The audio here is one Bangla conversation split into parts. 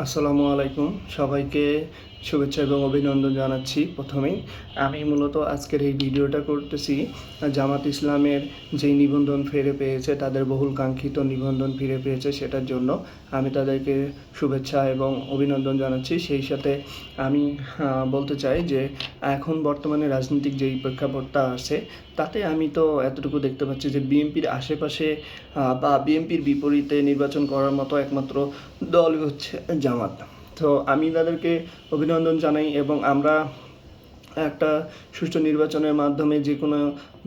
আসসালামু আলাইকুম, সবাইকে শুভেচ্ছা এবং অভিনন্দন জানাচ্ছি। প্রথমেই আমি মূলত আজকের এই ভিডিওটা করতেছি জামাত ইসলামের যেই নিবন্ধন ফিরে পেয়েছে, তাদের বহুল কাঙ্ক্ষিত নিবন্ধন ফিরে পেয়েছে, সেটার জন্য আমি তাদেরকে শুভেচ্ছা এবং অভিনন্দন জানাচ্ছি। সেই সাথে আমি বলতে চাই যে এখন বর্তমানে রাজনৈতিক যেই প্রেক্ষাপটটা আছে, তাতে আমি তো এতটুকু দেখতে পাচ্ছি যে বিএনপির আশেপাশে বা বিএনপির বিপরীতে নির্বাচন করার মতো একমাত্র দলই হচ্ছে জামাত। তো আমি তাদেরকে অভিনন্দন জানাই এবং আমরা একটা সুষ্ঠু নির্বাচনের মাধ্যমে যে কোনো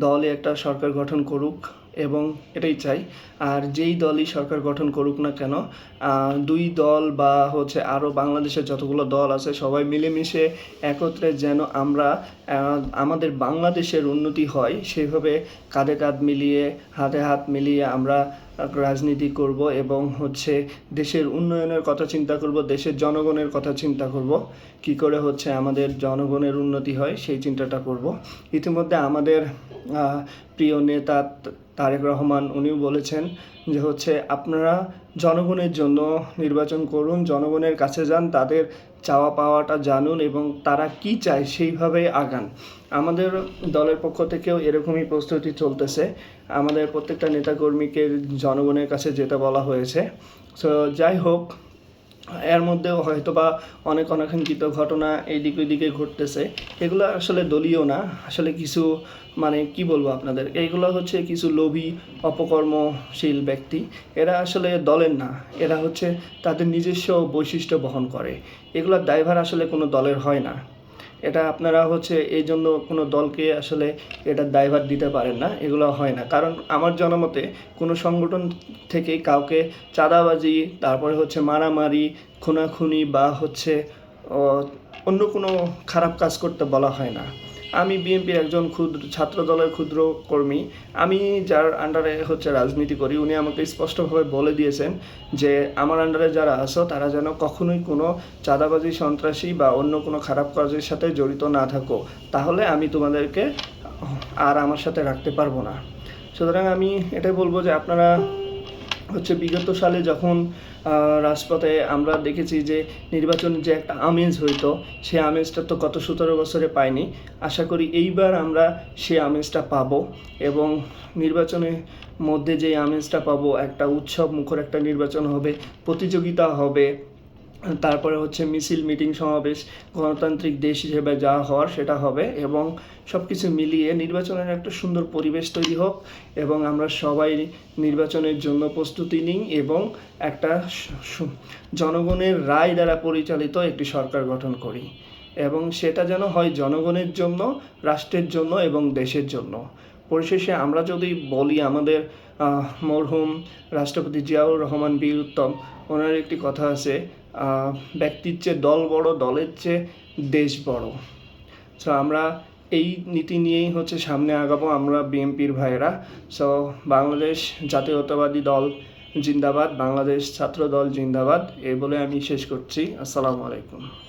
দলই একটা সরকার গঠন করুক এবং এটাই চাই। আর যেই দলই সরকার গঠন করুক না কেন, দুই দল বা হচ্ছে আরও বাংলাদেশের যতগুলো দল আছে সবাই মিলেমিশে একত্রে যেন আমরা আমাদের বাংলাদেশের উন্নতি হয় সেভাবে কাঁধে কাঁধ মিলিয়ে হাতে হাত মিলিয়ে আমরা রাজনীতি করব এবং হচ্ছে দেশের উন্নয়নের কথা চিন্তা করব, দেশের জনগণের কথা চিন্তা করব, কি করে হচ্ছে আমাদের জনগণের উন্নতি হয় সেই চিন্তাটা করব। ইতিমধ্যে আমাদের প্রিয় নেতা তারেক রহমান উনিও বলেছেন যে হচ্ছে আপনারা জনগণের জন্য নির্বাচন করুন, জনগণের কাছে যান, তাদের চাওয়া পাওয়াটা জানুন এবং তারা কি চায় সেইভাবেই আগান। আমাদের দলের পক্ষ থেকেও এরকমই প্রস্তুতি চলতেছে। আমাদের প্রত্যেকটা নেতাকর্মীকে জনগণের কাছে যেতে বলা হয়েছে। সো যাই হোক, এর মধ্যেও হয়তো বা অনেক অনাকাঙ্ক্ষিত ঘটনা এইদিক ওইদিকে ঘটতেছে। এগুলো আসলে দলীয় না, আসলে কিছু কি বলবো আপনাদের, এইগুলো হচ্ছে কিছু লোভী অপকর্মশীল ব্যক্তি। এরা আসলে দলের না, এরা হচ্ছে তাদের নিজস্ব বৈশিষ্ট্য বহন করে। এগুলোর দায়ভার আসলে কোনো দলের হয় না। এটা আপনারা হচ্ছে এই জন্য কোনো দলকে আসলে এটার দায়ভার দিতে পারেন না, এগুলো হয় না। কারণ আমার জনমতে কোনো সংগঠন থেকে কাউকে চাঁদাবাজি, তারপরে হচ্ছে মারামারি, খুনাখুনি বা হচ্ছে অন্য কোনো খারাপ কাজ করতে বলা হয় না। আমি বিএনপির একজন ছাত্র দলের ক্ষুদ্র কর্মী। আমি যার আন্ডারে হচ্ছে রাজনীতি করি, উনি আমাকে স্পষ্টভাবে বলে দিয়েছেন যে আমার আন্ডারে যারা আছো তারা যেন কখনোই কোনো চাঁদাবাজি, সন্ত্রাসী বা অন্য কোনো খারাপ কাজের সাথে জড়িত না থাকো, তাহলে আমি তোমাদেরকে আর আমার সাথে রাখতে পারবো না। সুতরাং আমি এটাই বলবো যে আপনারা হচ্ছে বিগত সালে যখন রাজপথে আমরা দেখেছি যে নির্বাচনের যে একটা আমেজ হইতো, সেই আমেজটা তো গত 17 বছরে পাইনি। আশা করি এইবার আমরা সেই আমেজটা পাবো এবং নির্বাচনের মধ্যে যে আমেজটা পাবো, একটা উৎসব মুখর একটা নির্বাচন হবে, প্রতিযোগিতা হবে, তারপরে হচ্ছে মিছিল, মিটিং, সমাবেশ, গণতান্ত্রিক দেশ হিসেবে যা হওয়ার সেটা হবে এবং সব কিছু মিলিয়ে নির্বাচনের একটা সুন্দর পরিবেশ তৈরি হোক এবং আমরা সবাই নির্বাচনের জন্য প্রস্তুতি নিই এবং একটা জনগণের রায় দ্বারা পরিচালিত একটি সরকার গঠন করি এবং সেটা যেন হয় জনগণের জন্য, রাষ্ট্রের জন্য এবং দেশের জন্য। পরিশেষে আমরা যদি বলি, আমাদের মরহুম রাষ্ট্রপতি জিয়াউর রহমান বীর উত্তম, ওনার একটি কথা আছে, ব্যক্তির চেয়ে দল বড়, দলের চেয়ে দেশ বড়। সো আমরা এই নীতি নিয়েই হচ্ছে সামনে আগাবো আমরা বিএনপির ভাইয়েরা। সো বাংলাদেশ জাতীয়তাবাদী দল জিন্দাবাদ, বাংলাদেশ ছাত্র দল জিন্দাবাদ, এই বলে আমি শেষ করছি। আসসালামু আলাইকুম।